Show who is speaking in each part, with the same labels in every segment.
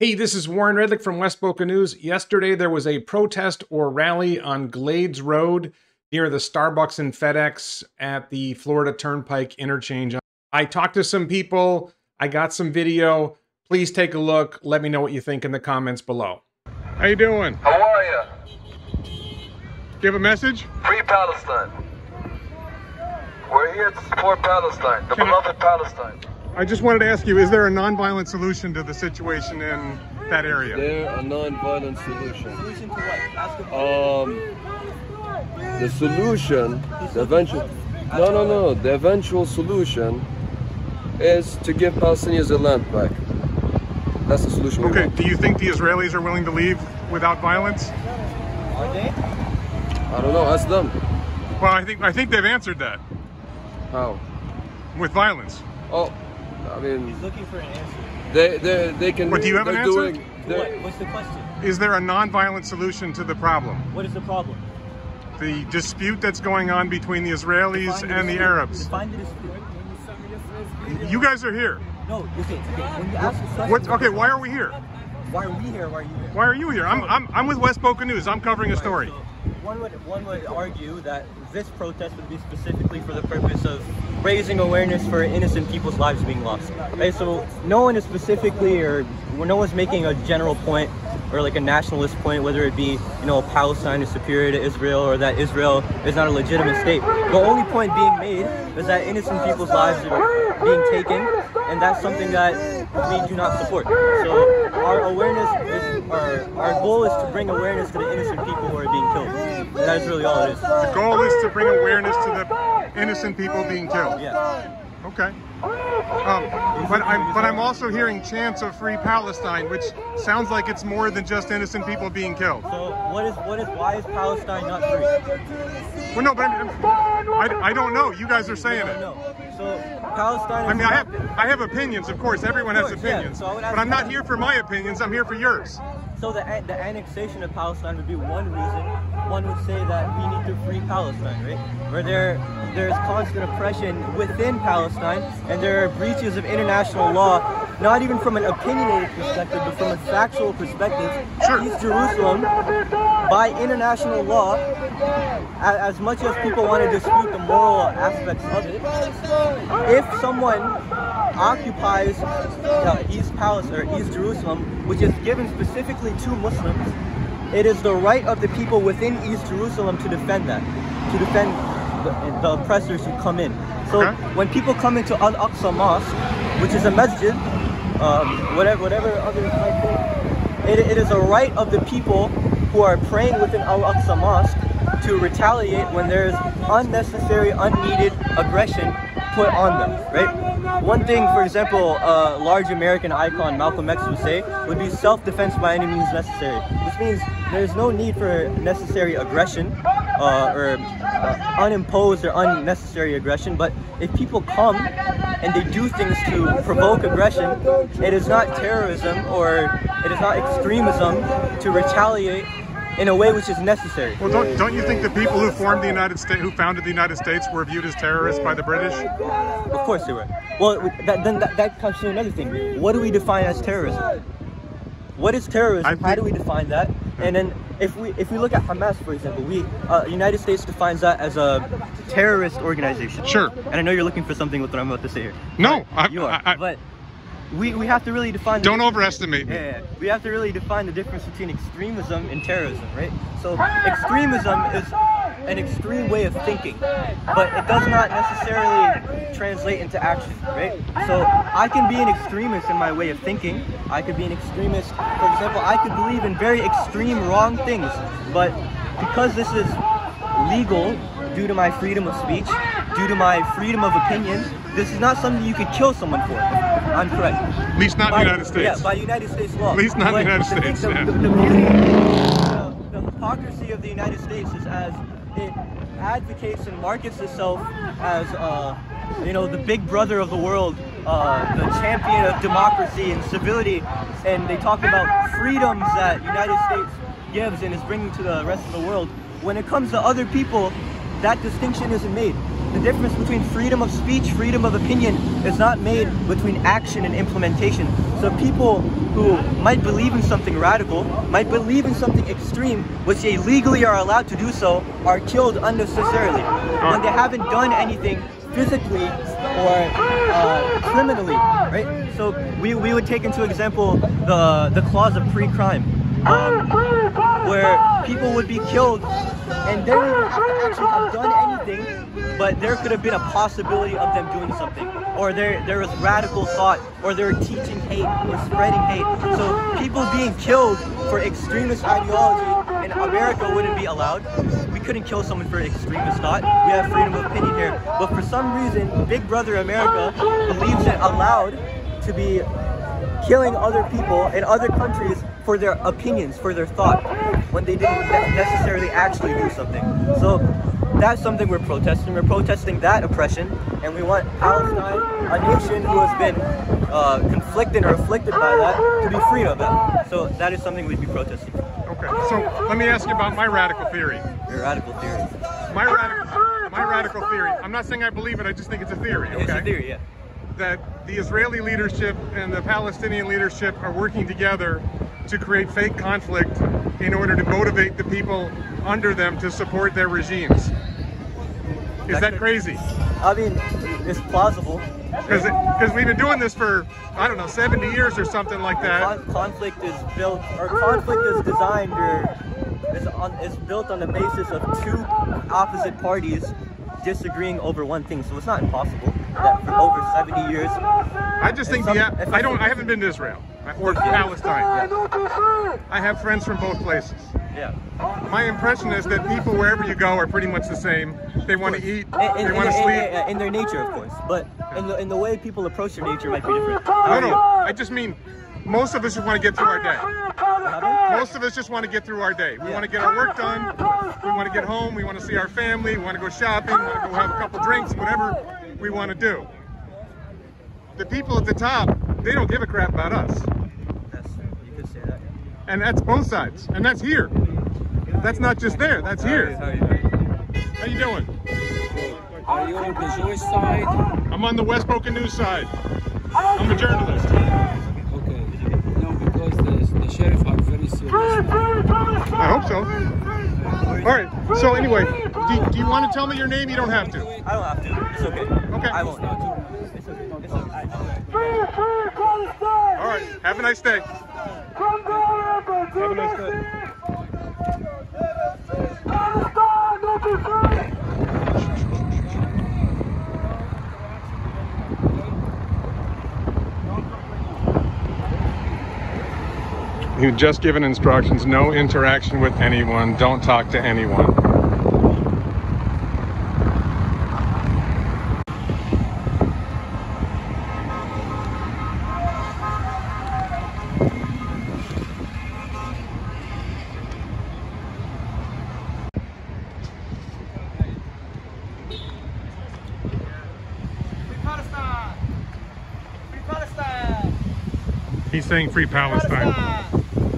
Speaker 1: Hey, this is Warren Redlick from West Boca News. Yesterday, there was a protest or rally on Glades Road near the Starbucks and FedEx at the Florida Turnpike interchange. I talked to some people. I got some video. Please take a look. Let me know what you think in the comments below. How you doing?
Speaker 2: How are you?
Speaker 1: Do you have a message?
Speaker 2: Free Palestine. We're here to support Palestine, the beloved Palestine.
Speaker 1: I just wanted to ask you, is there a nonviolent solution to the situation in that area?
Speaker 3: Is there a non-violent solution?
Speaker 4: Solution to what?
Speaker 3: The solution, the eventual solution is to give Palestinians their land back. That's the solution.
Speaker 1: Okay, do you think the Israelis are willing to leave without violence?
Speaker 4: Are they?
Speaker 3: I don't know, ask them.
Speaker 1: Well, I think they've answered that.
Speaker 3: How?
Speaker 1: With violence.
Speaker 3: Oh, I mean,
Speaker 4: He's looking for an answer.
Speaker 3: they can.
Speaker 1: But do you have an answer?
Speaker 4: What? What's the question?
Speaker 1: Is there a nonviolent solution to the problem?
Speaker 4: What is the problem?
Speaker 1: The dispute that's going on between the Israelis and the Arabs.
Speaker 4: Define the dispute.
Speaker 1: You guys are here.
Speaker 4: No, okay. When you ask a question,
Speaker 1: Okay, why are we here?
Speaker 4: why are we here? Why are you here?
Speaker 1: Why are you here? I'm with West Boca News. I'm covering a story.
Speaker 4: So one would argue that this protest would be specifically for the purpose of raising awareness for innocent people's lives being lost. Right? So no one is specifically, or no one's making a general point or like a nationalist point, whether it be, Palestine is superior to Israel or that Israel is not a legitimate state. The only point being made is that innocent people's lives are being taken, and that's something that we do not support. So our awareness is, our goal is to bring awareness to the innocent people who are being killed. And that is really all it is.
Speaker 1: The goal is to bring awareness to the innocent people being killed.
Speaker 4: Yeah.
Speaker 1: Okay. But I'm also hearing chants of Free Palestine, which sounds like it's more than just innocent people being killed.
Speaker 4: So why is Palestine not free?
Speaker 1: Well, no, but I don't know. You guys are saying it.
Speaker 4: No. So Palestine.
Speaker 1: I mean, I have opinions, of course. Everyone has opinions.
Speaker 4: Yeah. So
Speaker 1: but I'm not here for my opinions. I'm here for yours.
Speaker 4: So the annexation of Palestine would be one reason. One would say that we need to free Palestine, right? Where there's constant oppression within Palestine, and there are breaches of international law, not even from an opinionated perspective, but from a factual perspective.
Speaker 1: Sure.
Speaker 4: East Jerusalem, by international law, as much as people want to dispute the moral aspects of it, if someone occupies East Palestine or East Jerusalem, which is given specifically to Muslims, it is the right of the people within East Jerusalem to defend that, to defend the oppressors who come in. So when people come into Al-Aqsa Mosque, which is a masjid, whatever others might think, it is a right of the people who are praying within Al-Aqsa Mosque to retaliate when there's unnecessary, unneeded aggression put on them, right? One thing, for example, a large American icon, Malcolm X, would say would be self-defense by any means necessary. This means there's no need for necessary aggression or unimposed or unnecessary aggression, but if people come and they do things to provoke aggression, it is not terrorism or it is not extremism to retaliate in a way which is necessary.
Speaker 1: Well, don't you think the people who formed the United States, who founded the United States, were viewed as terrorists by the British?
Speaker 4: Of course they were. Well, that comes to another thing. What do we define as terrorism? What is terrorism? How do we define that? And then if we look at Hamas, for example, the United States defines that as a terrorist organization.
Speaker 1: Sure.
Speaker 4: And I know you're looking for something with what I'm about to say here.
Speaker 1: No,
Speaker 4: you are. But we have to really define.
Speaker 1: Don't overestimate me.
Speaker 4: Yeah, we have to really define the difference between extremism and terrorism, right? So extremism is an extreme way of thinking, but it does not necessarily translate into action, right? So I can be an extremist in my way of thinking. I could be an extremist, for example, I could believe in very extreme wrong things, but because this is legal due to my freedom of speech, due to my freedom of opinion, this is not something you could kill someone for. I'm correct.
Speaker 1: At least not in the United States.
Speaker 4: Yeah, by United States law.
Speaker 1: At least not in the United States.
Speaker 4: The hypocrisy of the United States is as it advocates and markets itself as, the big brother of the world, the champion of democracy and civility, and they talk about freedoms that United States gives and is bringing to the rest of the world. When it comes to other people, that distinction isn't made. The difference between freedom of speech, freedom of opinion is not made between action and implementation. So people who might believe in something radical, might believe in something extreme, which they legally are allowed to do so, are killed unnecessarily when they haven't done anything physically or criminally, right? So we would take into example the clause of pre-crime, where people would be killed and they don't even have to actually have done anything, but there could have been a possibility of them doing something, or there was radical thought, or they're teaching hate or spreading hate. So people being killed for extremist ideology in America wouldn't be allowed. We couldn't kill someone for extremist thought. We have freedom of opinion here. But for some reason, Big Brother America believes it allowed to be killing other people in other countries for their opinions, for their thought, when they didn't necessarily actually do something. So that's something we're protesting. We're protesting that oppression, and we want Palestine, a nation who has been conflicted or afflicted by that, to be free of that. So that is something we'd be protesting.
Speaker 1: Okay, so let me ask you about my radical theory.
Speaker 4: Your radical theory.
Speaker 1: My radical theory. I'm not saying I believe it, I just think it's a theory, okay?
Speaker 4: It's a theory, yeah.
Speaker 1: That the Israeli leadership and the Palestinian leadership are working together to create fake conflict in order to motivate the people under them to support their regimes. Is that crazy?
Speaker 4: I mean, it's plausible.
Speaker 1: Because we've been doing this for, I don't know, 70 years or something like that.
Speaker 4: Conflict is built, or conflict is designed, or is built on the basis of two opposite parties disagreeing over one thing. So it's not impossible that for over 70 years.
Speaker 1: I just think I haven't been to Israel or Palestine.
Speaker 4: Yeah.
Speaker 1: I have friends from both places.
Speaker 4: Yeah.
Speaker 1: My impression is that people wherever you go are pretty much the same. They want to eat, they want to sleep.
Speaker 4: In their nature, of course, but in the way people approach their nature might be different.
Speaker 1: No, I just mean most of us just want to get through our day. Most of us just want to get through our day. We want to get our work done. We want to get home. We want to see our family. We want to go shopping. We want to go have a couple drinks, whatever we want to do. The people at the top, they don't give a crap about us.
Speaker 4: You could say that.
Speaker 1: And that's both sides. And that's here. That's not just there. That's here. How you doing?
Speaker 5: Are you on the Jewish side?
Speaker 1: I'm on the West Boca News side. I'm a journalist.
Speaker 5: Okay. No, because the sheriff are very serious.
Speaker 1: I hope so. All right. So anyway, do you want to tell me your name? You don't have to.
Speaker 4: I don't have to. It's okay.
Speaker 1: Okay.
Speaker 4: I won't. It's okay. It's okay.
Speaker 1: All right. Have a nice day. Have a nice day. You've just given instructions, no interaction with anyone, don't talk to anyone. He's saying free Palestine.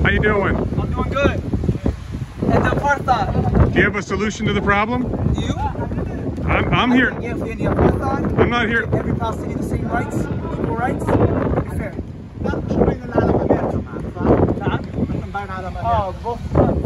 Speaker 1: How you doing?
Speaker 6: I'm doing good. It's apartheid.
Speaker 1: Do you have a solution to the problem?
Speaker 6: Do you?
Speaker 1: I'm here.
Speaker 6: Yes, in the apartheid.
Speaker 1: I'm not here.
Speaker 6: Every Palestinian the same rights, equal rights. Be fair. Oh, both sides.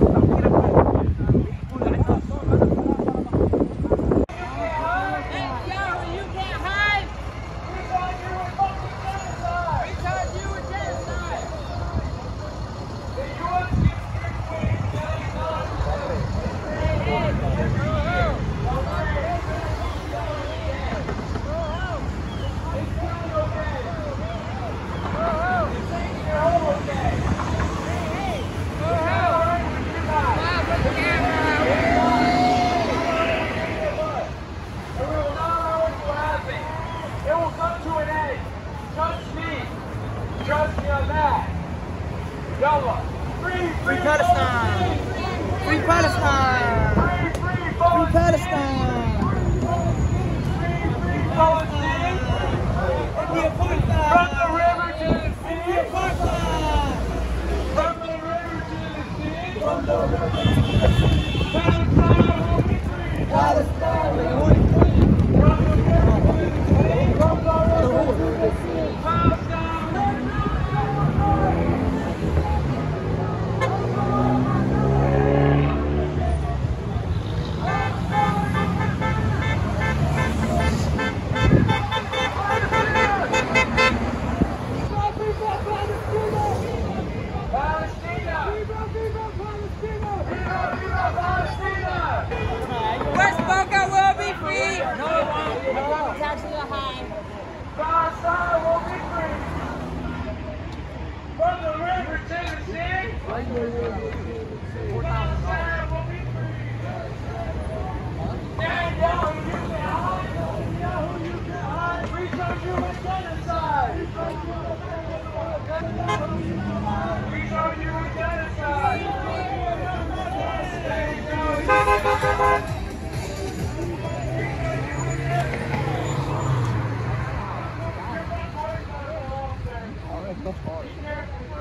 Speaker 2: Trust me on that. Yalla.
Speaker 6: Free Palestine! Free Palestine! Free Palestine!
Speaker 2: Free Palestine! From the river to the sea! From the river to the sea! From the river to the sea! Palestine will be free! Palestine will be free!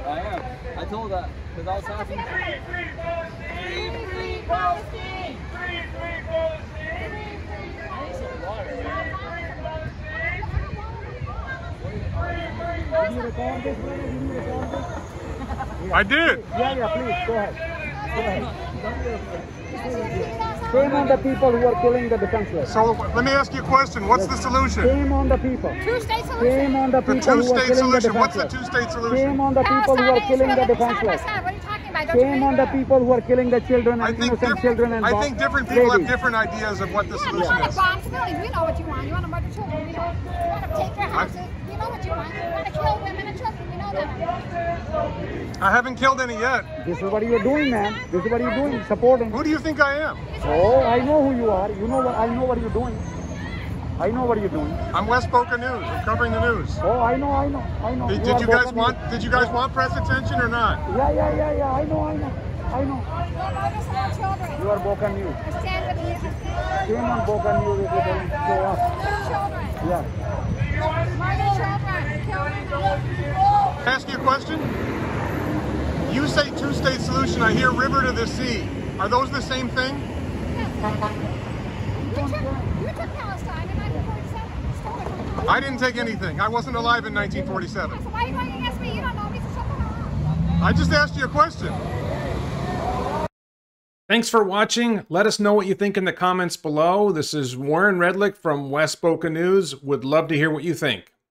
Speaker 4: I am. I told that because I was talking.
Speaker 7: Free Palestine! Free Palestine! Free
Speaker 1: I did.
Speaker 6: Yeah, please, go ahead. Shame on the people who are killing the defenseless.
Speaker 1: So let me ask you a question. What's the solution?
Speaker 6: Shame on the people.
Speaker 7: Two-state solution.
Speaker 6: Shame on the
Speaker 1: The
Speaker 6: people who are
Speaker 1: two-state
Speaker 6: killing the
Speaker 1: solution. What's the
Speaker 6: defenseless.
Speaker 1: two-state solution?
Speaker 6: Shame on the people who are killing the defenseless.
Speaker 7: What are you talking about? Don't
Speaker 6: Shame
Speaker 7: you
Speaker 6: on the people who are killing the children
Speaker 1: I
Speaker 6: and
Speaker 1: think,
Speaker 6: innocent children and
Speaker 1: I think different people have
Speaker 6: babies.
Speaker 1: different ideas of what the
Speaker 7: Yeah, you
Speaker 1: solution
Speaker 7: want to
Speaker 1: is.
Speaker 7: bomb civilians. We know what you want. You want to murder children. We know. You want to take their houses. We know what you want. You want to kill women and children. We know that.
Speaker 1: I haven't killed any yet.
Speaker 6: This is what you're doing, man. This is what you're doing. Supporting.
Speaker 1: Who do you think I am?
Speaker 6: Oh, I know who you are. You know what? I know what you're doing. I know what you're doing.
Speaker 1: I'm West Boca News. I'm covering the news.
Speaker 6: Oh, I know.
Speaker 1: Did
Speaker 6: are
Speaker 1: you guys
Speaker 6: Boca
Speaker 1: want?
Speaker 6: News.
Speaker 1: Did you guys want press attention or not?
Speaker 6: Yeah. I know.
Speaker 7: Don't murder small children.
Speaker 6: You are Boca News.
Speaker 7: I stand with you.
Speaker 6: Shame on Boca News if you don't show up.
Speaker 7: Children.
Speaker 6: Yeah.
Speaker 7: Murder children. Kill women.
Speaker 1: Ask you a question. You say two-state solution. I hear river to the sea. Are those the same thing?
Speaker 7: You took Palestine in 1947. Stole it from Palestine.
Speaker 1: I didn't take anything. I wasn't alive in 1947.
Speaker 7: So why are you going against me? You don't know me, so shut the hell up.
Speaker 1: I just asked you a question.
Speaker 8: Thanks for watching. Let us know what you think in the comments below. This is Warren Redlick from West Boca News. Would love to hear what you think.